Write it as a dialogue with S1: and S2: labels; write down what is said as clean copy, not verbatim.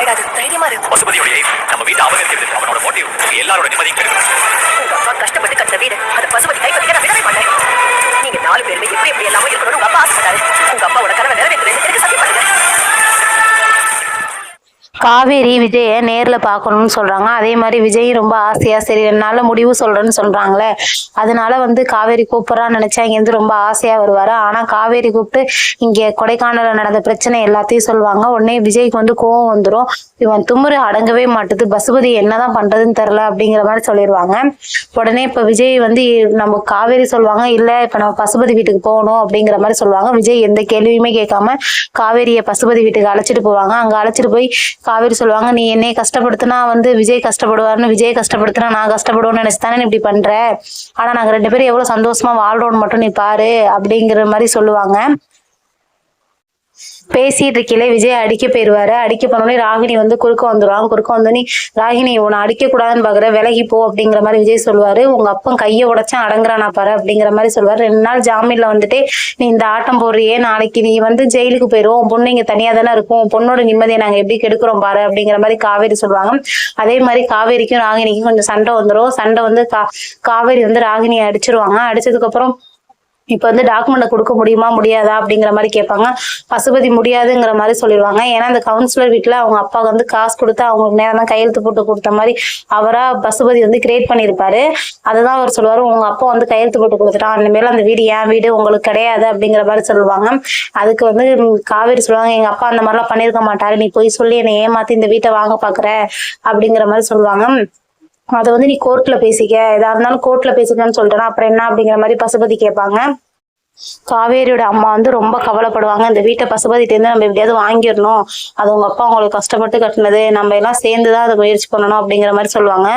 S1: ஆயிடாது, தைரியமா இரு.
S2: பசுபதியோட நம்ம வீட்டை அபகரிக்கிறது அவனோட மோட்டிவ். எல்லாரோட நிம்மதியும் கெடுக்கணும்.
S1: உங்க அப்பா கஷ்டப்பட்டு கட்டின வீடு, அது பசுபதி கைப்பற்றிக்க நான் விடவே மாட்டேன். நீங்க 4 பேருமே எப்படி எல்லாமோ இருக்கணும்னு உங்க அப்பா ஆசைப்பட்டாரு. உங்க அப்பாவோட கனவை நிறைவேற்றுறது எனக்கு சத்தியம் பண்ணுங்க.
S3: காவேரி விஜயை நேர்ல பாக்கணும்னு சொல்றாங்க. அதே மாதிரி விஜய் ரொம்ப ஆசையா சரி என்னால முடிவு சொல்றேன்னு சொல்றாங்களே, அதனால காவேரி கூப்பிடறான்னு நினைச்சா இங்க ரொம்ப ஆசையா வருவாரு. ஆனா காவேரி கூப்பிட்டு இங்க கொடைக்கானல நடந்த பிரச்சனை எல்லாத்தையும் சொல்லுவாங்க. உடனே விஜய்க்கு கோவம் வந்துடும். இவன் துமுறு அடங்கவே மாட்டுது, பசுபதி என்னதான் பண்றதுன்னு தெரியல அப்படிங்கிற மாதிரி சொல்லிடுவாங்க. உடனே இப்ப விஜய் நம்ம காவேரி சொல்லுவாங்க, இல்ல இப்ப நம்ம பசுபதி வீட்டுக்கு போகணும் அப்படிங்கிற மாதிரி சொல்லுவாங்க. விஜய் எந்த கேள்வியுமே கேட்காம காவேரியை பசுபதி வீட்டுக்கு அழைச்சிட்டு போவாங்க. அங்க அழைச்சிட்டு போய் காவேரி சொல்லுவாங்க, நீ என்னைய கஷ்டப்படுத்தினா விஜய் கஷ்டப்படுவாருன்னு, விஜய் கஷ்டப்படுத்தினா நான் கஷ்டப்படுவேன்னு நினைச்சுதானே நீ இப்படி பண்ற, ஆனா நாங்க 2 பேரும் எவ்வளவு சந்தோஷமா வாழ்றோம்னு மட்டும் நீ பாரு அப்படிங்கிற மாதிரி சொல்லுவாங்க. பேசிட்டு இருக்கையில விஜய் அடிக்க போயிருவாரு. அடிக்க போனோடனே ராகினி குறுக்க வந்துடுவாங்க. குறுக்க வந்தோடனே ராகினி உன்னை அடிக்க கூடாதுன்னு பாக்குற, விலகி போ அப்படிங்கிற மாதிரி விஜய் சொல்லுவாரு. உங்க அப்பன் கையை உடைச்சா அடங்குறானா பாரு அப்படிங்கிற மாதிரி சொல்லுவாரு. 2 நாள் ஜாமீன்ல நீ இந்த ஆட்டம் போடுறியே, நாளைக்கு நீ ஜெயிலுக்கு போயிரும், பொண்ணு இங்க தனியா தானே இருக்கும், பொண்ணோட நிம்மதியை நாங்க எப்படி கெடுக்கிறோம் பாரு அப்படிங்கிற மாதிரி காவேரி சொல்லுவாங்க. அதே மாதிரி காவேரிக்கும் ராகினிக்கும் கொஞ்சம் சண்டை வந்துடும். சண்டை காவேரி ராகினியை அடிச்சிருவாங்க. அடிச்சதுக்கு அப்புறம் இப்ப டாக்குமெண்ட் கொடுக்க முடியுமா முடியாதா அப்படிங்கிற மாதிரி கேட்பாங்க. பசுபதி முடியாதுங்கிற மாதிரி சொல்லிடுவாங்க. ஏன்னா அந்த கவுன்சிலர் வீட்டுல அவங்க அப்பா காசு கொடுத்து அவங்களுக்கு நேரம் கையெழுத்து போட்டு கொடுத்த மாதிரி அவரா பசுபதி கிரியேட் பண்ணிருப்பாரு. அதுதான் அவர் சொல்லுவாரு, உங்க அப்பா கையெழுத்து போட்டு கொடுத்துட்டான், அந்த மேல அந்த வீடு என் வீடு உங்களுக்கு கிடையாது அப்படிங்கிற மாதிரி சொல்லுவாங்க. அதுக்கு காவேரி சொல்லுவாங்க, எங்க அப்பா அந்த மாதிரிலாம் பண்ணிருக்க மாட்டாரு, நீ போய் சொல்லி என்னை ஏமாத்தி இந்த வீட்டை வாங்க பாக்குற அப்படிங்கிற மாதிரி சொல்லுவாங்க. அதை நீ கோர்ட்ல பேசிக்க, எதா இருந்தாலும் கோர்ட்ல பேசிக்கன்னு சொல்லிட்டேன்னா அப்புறம் என்ன அப்படிங்கிற மாதிரி பசுபதி கேட்பாங்க. காவேரியோட அம்மா ரொம்ப கவலைப்படுவாங்க, இந்த வீட்டை பசுபதிட்டு நம்ம எப்படியாவது வாங்கிடணும், அது உங்க அப்பா உங்களுக்கு கஷ்டப்பட்டு கட்டினது, நம்ம எல்லாம் சேர்ந்துதான் அதை முயற்சி பண்ணணும் அப்படிங்கிற மாதிரி சொல்லுவாங்க.